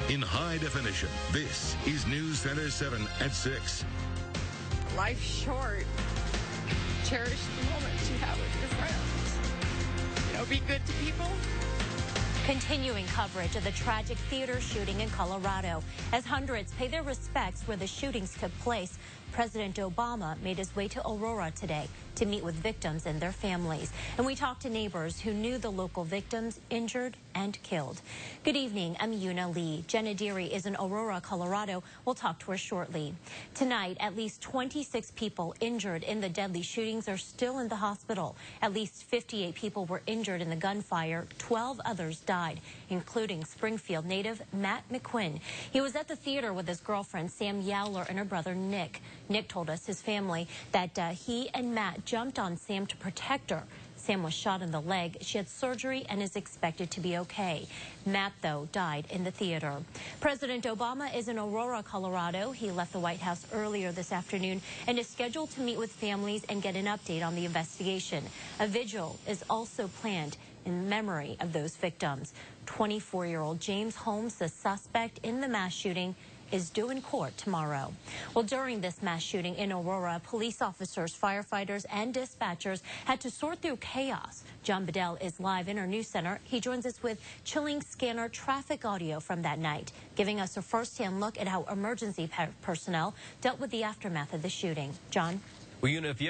in high definition. This is News Center 7 at 6. Life's short. Cherish the moments you have with your friends. You know, be good to people. Continuing coverage of the tragic theater shooting in Colorado. As hundreds pay their respects where the shootings took place, President Obama made his way to Aurora today to meet with victims and their families. And we talked to neighbors who knew the local victims injured and killed. Good evening, I'm Yuna Lee. Jenna Deary is in Aurora, Colorado. We'll talk to her shortly. Tonight, at least 26 people injured in the deadly shootings are still in the hospital. At least 58 people were injured in the gunfire. 12 others died, including Springfield native Matt McQuinn. He was at the theater with his girlfriend, Sam Yowler, and her brother, Nick. Nick told us, his family, that he and Matt jumped on Sam to protect her. Sam was shot in the leg. She had surgery and is expected to be okay. Matt, though, died in the theater. President Obama is in Aurora, Colorado. He left the White House earlier this afternoon and is scheduled to meet with families and get an update on the investigation. A vigil is also planned in memory of those victims. 24-year-old James Holmes, the suspect in the mass shooting, is due in court tomorrow. Well, during this mass shooting in Aurora, police officers, firefighters, and dispatchers had to sort through chaos. John Bedell is live in our news center. He joins us with chilling scanner traffic audio from that night, giving us a first-hand look at how emergency personnel dealt with the aftermath of the shooting. John? Well, Yuna, if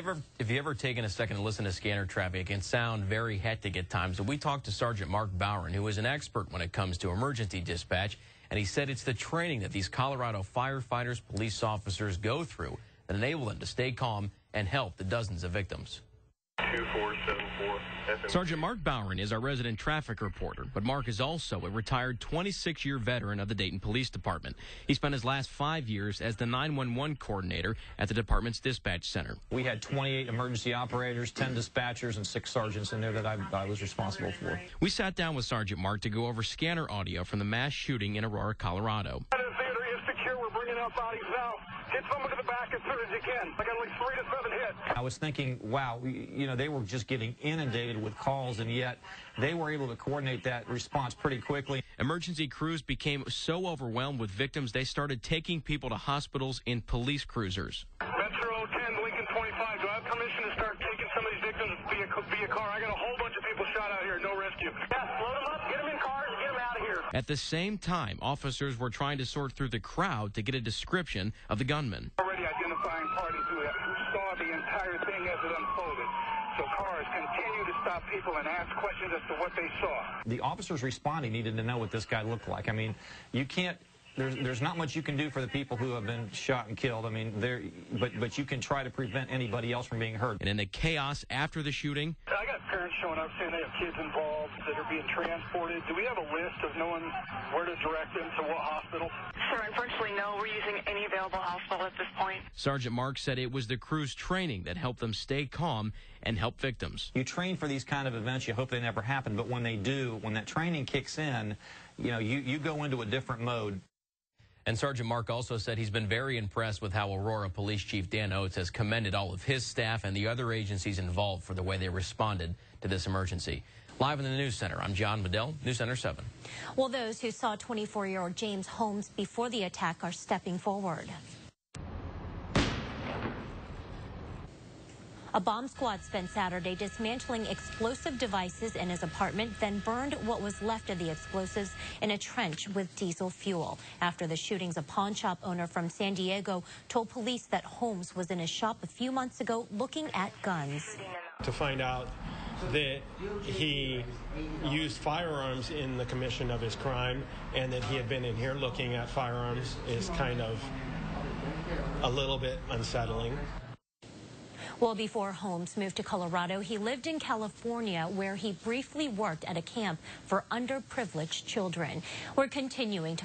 you ever taken a second to listen to scanner traffic, it can sound very hectic at times. So we talked to Sergeant Mark Bowron, who is an expert when it comes to emergency dispatch, and he said it's the training that these Colorado firefighters, police officers go through that enable them to stay calm and help the dozens of victims. 2474 Sergeant Mark Bowron is our resident traffic reporter, but Mark is also a retired 26-year veteran of the Dayton Police Department. He spent his last 5 years as the 911 coordinator at the department's dispatch center. We had 28 emergency operators, 10 dispatchers, and 6 sergeants in there that I was responsible for. We sat down with Sergeant Mark to go over scanner audio from the mass shooting in Aurora, Colorado. The theater is secure. We're bringing out bodies now. Get someone to the back as soon as you can. I got like 3 to 7 hits. I was thinking, wow, you know, they were just getting inundated with calls, and yet they were able to coordinate that response pretty quickly. Emergency crews became so overwhelmed with victims, they started taking people to hospitals in police cruisers. Metro 10, Lincoln 25. Do I have permission to start taking some of these victims via car? I got a whole bunch of people shot out here. No rescue. Yeah, load them up, get them in cars, and get them out of here. At the same time, officers were trying to sort through the crowd to get a description of the gunman. Already identifying parties who saw the entire thing as it unfolded. So cars continue to stop people and ask questions as to what they saw. The officers responding needed to know what this guy looked like. I mean, you can't. There's not much you can do for the people who have been shot and killed. I mean, but you can try to prevent anybody else from being hurt. And in the chaos after the shooting, I got parents showing up saying they have kids involved that are being transported. Do we have a list of knowing where to direct them to what hospital? Sir, unfortunately, no. We're using any available hospital at this point. Sergeant Mark said it was the crew's training that helped them stay calm and help victims. You train for these kind of events. You hope they never happen. But when they do, when that training kicks in, you know, you go into a different mode. And Sergeant Mark also said he's been very impressed with how Aurora Police Chief Dan Oates has commended all of his staff and the other agencies involved for the way they responded to this emergency. Live in the News Center, I'm John Bedell, News Center 7. Well, those who saw 24-year-old James Holmes before the attack are stepping forward. A bomb squad spent Saturday dismantling explosive devices in his apartment, then burned what was left of the explosives in a trench with diesel fuel. After the shootings, a pawn shop owner from San Diego told police that Holmes was in his shop a few months ago looking at guns. To find out that he used firearms in the commission of his crime and that he had been in here looking at firearms is kind of a little bit unsettling. Well, before Holmes moved to Colorado, he lived in California, where he briefly worked at a camp for underprivileged children. We're continuing to